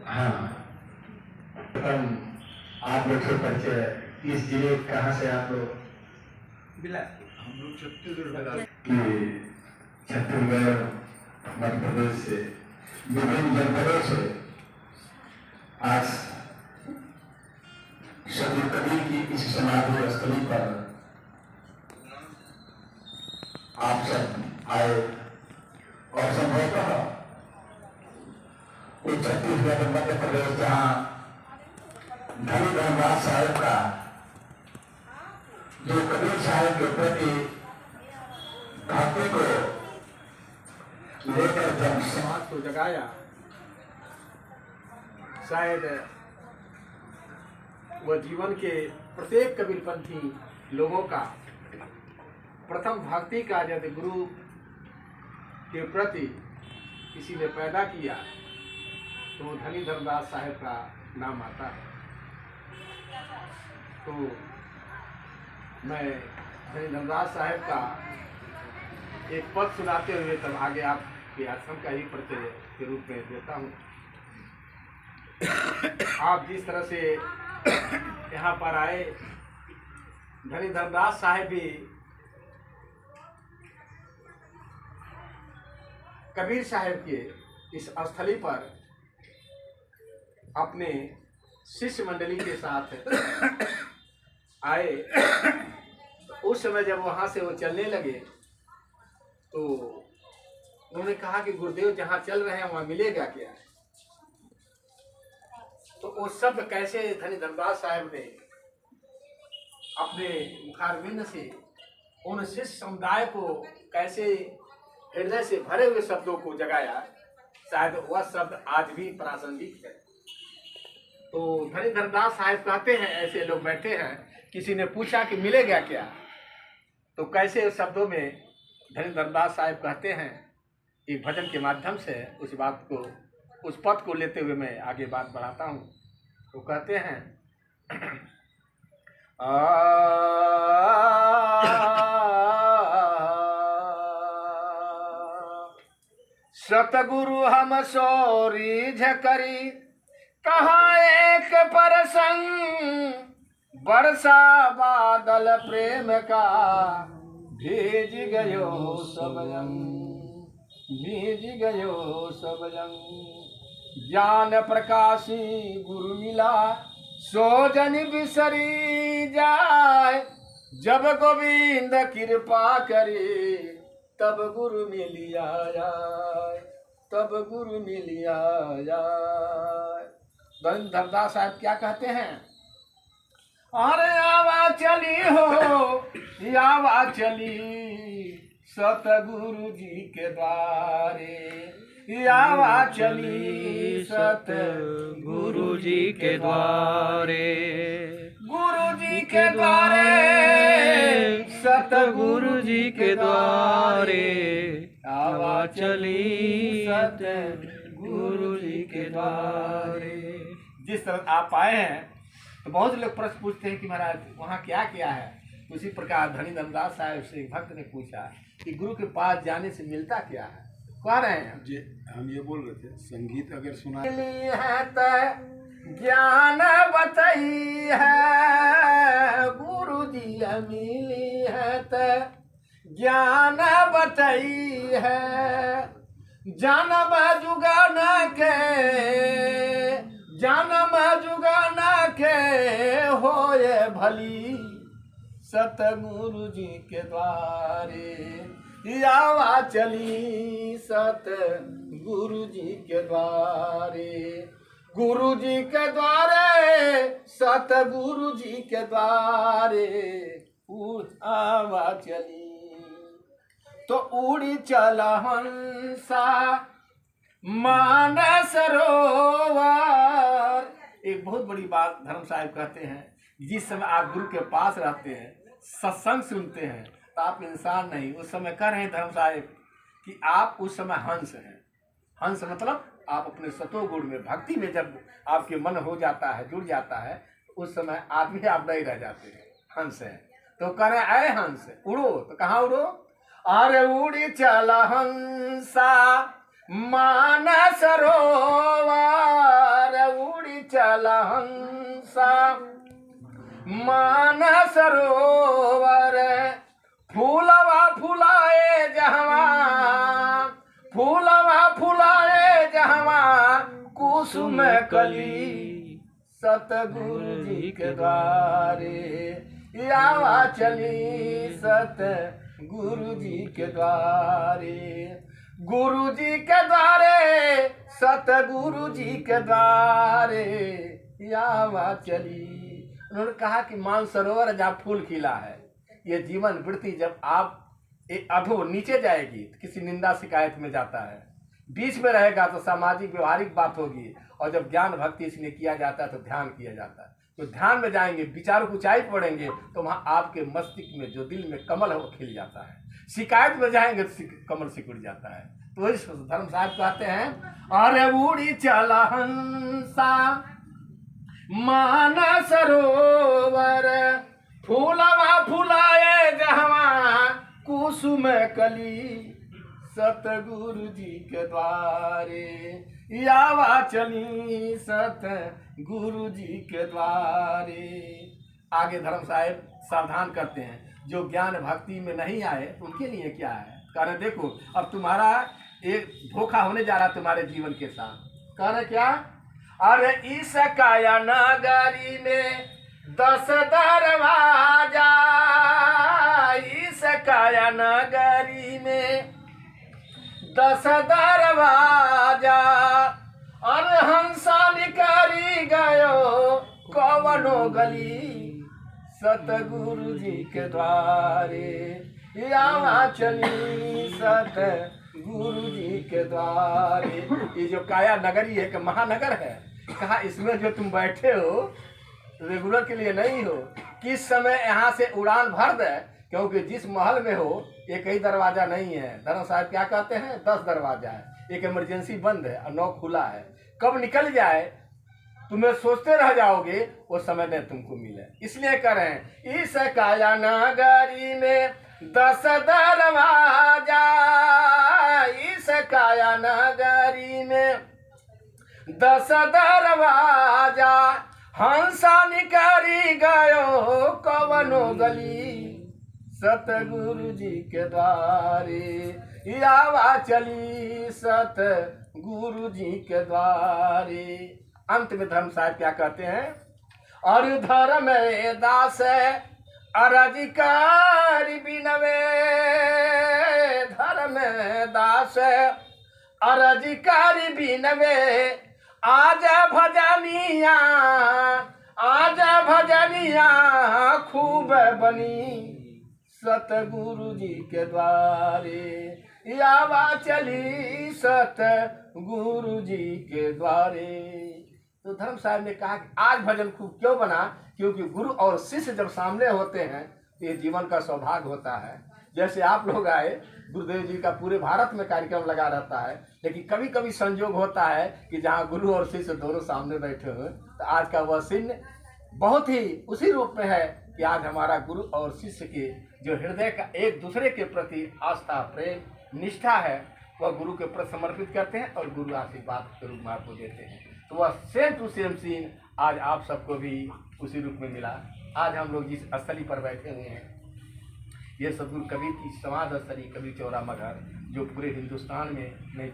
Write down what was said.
हाँ, आप लोग से परिचय, इस जिले कहाँ से आप लोग? हम लोग छत्तीसगढ़ कि छत्तीसगढ़, मध्य प्रदेश से, विभिन्न जनपदों से आज शहीद कबीर की इस समाधि स्थली पर आप सब आए और संभवतः उस छत्तीसगढ़ मध्य प्रदेश जहाँ धनी धर्मराज साहब का जो कबीर साहब के प्रति भक्ति को लेकर जब समाज को जगाया, शायद वह जीवन के प्रत्येक कबीरपंथी लोगों का प्रथम भक्ति का यदि गुरु के प्रति किसी ने पैदा किया तो धनी धर्मदास साहब का नाम आता है। तो मैं धनी धर्मदास साहब का एक पद सुनाते हुए तब आगे आपके आश्रम का ही परिचय के रूप में देता हूँ। आप जिस तरह से यहाँ पर आए, धनी धर्मदास साहब भी कबीर साहब के इस स्थली पर अपने शिष्य मंडली के साथ आए। उस समय जब वहाँ से वो चलने लगे तो उन्होंने कहा कि गुरुदेव जहाँ चल रहे हैं वहाँ मिलेगा क्या? तो वो शब्द कैसे धनी धर्मदास साहब ने अपने मुखारविंद से उन शिष्य समुदाय को कैसे हृदय से भरे हुए शब्दों को जगाया, शायद वह शब्द आज भी प्रासंगिक है। तो धनी धर्मदास साहब कहते हैं, ऐसे लोग बैठे हैं, किसी ने पूछा कि मिलेगा क्या, तो कैसे शब्दों में धनी धर्मदास साहब कहते हैं, एक भजन के माध्यम से उस बात को, उस पद को लेते हुए मैं आगे बात बढ़ाता हूँ। तो कहते हैं सतगुरु हम सोरी झकरी कहाँ एक परसंग, बरसा बादल प्रेम का भेज गयो सब रंग, भेज गयो सब रंग। ज्ञान प्रकाशी गुरु मिला सो जन बिसरी जाए, जब गोविंद कृपा करे तब गुरु मिलिया जाए, तब गुरु मिलिया जाए। धनी धर्मदास साहब क्या कहते हैं? अरे आवा चली हो, आवा चली सतगुरु जी के द्वारे, आवा चली सतगुरु जी के द्वारे, गुरु जी के द्वारे, सतगुरु जी के द्वारे, आवा चली सतगुरु जी के द्वारे। जिस तरह आप आए हैं तो बहुत लोग प्रश्न पूछते हैं कि महाराज वहाँ क्या क्या है। तो उसी प्रकार धनी धर्मदास साहब से एक भक्त ने पूछा कि गुरु के पास जाने से मिलता क्या है। कह रहे हैं जी, हम ये बोल रहे थे, संगीत अगर सुना है तो ज्ञान बताई है, गुरु जी मिली है तो ज्ञान बताई है। जन्म जुगान के, जन्म जुगान के होए भली सतगुरु जी के द्वारे, आवा चली सतगुरु जी के द्वारे, गुरु जी के द्वारे, सतगुरु जी के द्वारे आवा चली। तो उड़ी चला हंसा मानस सरोवर। एक बहुत बड़ी बात धर्म साहब कहते हैं, जिस समय आप गुरु के पास रहते हैं, सत्संग सुनते हैं, तो आप इंसान नहीं। उस समय कह रहे हैं धर्म साहब कि आप उस समय हंस हैं। हंस मतलब आप अपने सतोगुण में, भक्ति में जब आपके मन हो जाता है, जुड़ जाता है, उस समय आदमी आप नहीं रह जाते हैं, हंस है। तो कह रहे अरे हंस उड़ो, तो कहाँ उड़ो? अरे उड़ी चला हंसा मानस सरोवर, चल हंसा मानस सरोवर फूलवा फुलाए जहवा फूलवा फुलाए जहवा कुसुम कली सतगुरु जी के द्वारे आवा चली सतगुरु जी के द्वारे गुरु जी के द्वारे सतगुरु जी के द्वारे आवा चली। उन्होंने कहा कि मानसरोवर जहाँ फूल खिला है, ये जीवन वृत्ति जब आप अधो नीचे जाएगी तो किसी निंदा शिकायत में जाता है, बीच में रहेगा तो सामाजिक व्यवहारिक बात होगी, और जब ज्ञान भक्ति इसलिए किया जाता है तो ध्यान किया जाता है। तो ध्यान में जाएंगे, विचारों को ऊंचाई पड़ेंगे तो वहाँ आपके मस्तिष्क में जो दिल में कमल है वो खिल जाता है। शिकायत में जाएंगे तो कमल सिकुड़ जाता है। तो वही धर्म साहब कहते हैं, अरे उड़ी चला हंसा मानस सरोवर फूलवा फुलाए जहवा कुसुम कली सतगुरु जी के द्वारे आवा चली सतगुरु जी के द्वारे। आगे धर्म साहब सावधान करते हैं, जो ज्ञान भक्ति में नहीं आए उनके लिए क्या है। कह रहे देखो अब तुम्हारा एक धोखा होने जा रहा है तुम्हारे जीवन के साथ। कह रहे क्या, अरे इस काया नगरी में 10 दरवाजा, इस काया नगरी में 10 दरवाजा, अरे हंसा निकरी गयो कवनो गली सतगुरु जी के द्वारे आवा चली सतगुरु जी के द्वारे। ये जो काया नगरी है कि महानगर है, कहा इसमें जो तुम बैठे हो रेगुलर के लिए नहीं हो, किस समय यहाँ से उड़ान भर दे, क्योंकि जिस महल में हो एक ही दरवाजा नहीं है। धर्म साहब क्या कहते हैं, 10 दरवाजा है, एक इमरजेंसी बंद है और 9 खुला है। कब निकल जाए तुम्हें सोचते रह जाओगे, वो समय न तुमको मिले। इसलिए कह रहे हैं इस काया नगरी में 10 दरवाजा, इस काया नगरी में 10 दरवाजा, हंसा निकरी गयो कवनो गली सतगुरु जी के द्वारे आवा चली सतगुरु जी के द्वारे। अंत में धर्म साहब क्या कहते हैं, और धर्म दास अरजिकारी बिनवे, धर्म दास अरजिकारी बिनवे, आजा भजनिया, आजा भजनिया खूब बनी सतगुरु जी के द्वारे आवा चली सतगुरु जी के द्वारे। तो धर्म साहब ने कहा कि आज भजन खूब क्यों बना, क्योंकि गुरु और शिष्य जब सामने होते हैं तो ये जीवन का सौभाग्य होता है। जैसे आप लोग आए, गुरुदेव जी का पूरे भारत में कार्यक्रम लगा रहता है, लेकिन कभी कभी संयोग होता है कि जहाँ गुरु और शिष्य दोनों सामने बैठे हुए, तो आज का वह सीन बहुत ही उसी रूप में है कि आज हमारा गुरु और शिष्य के जो हृदय का एक दूसरे के प्रति आस्था प्रेम निष्ठा है, वह गुरु के प्रति समर्पित करते हैं और गुरु आशीर्वाद के रूप में आपको देते हैं। तो वह सेम टू सेम सीन आज आप सबको भी उसी रूप में मिला। आज हम लोग जिस स्थली पर बैठे हुए हैं, ये सदगुरु कबीर की समाध स्थली कबीर चौरा मगर, जो पूरे हिंदुस्तान में नहीं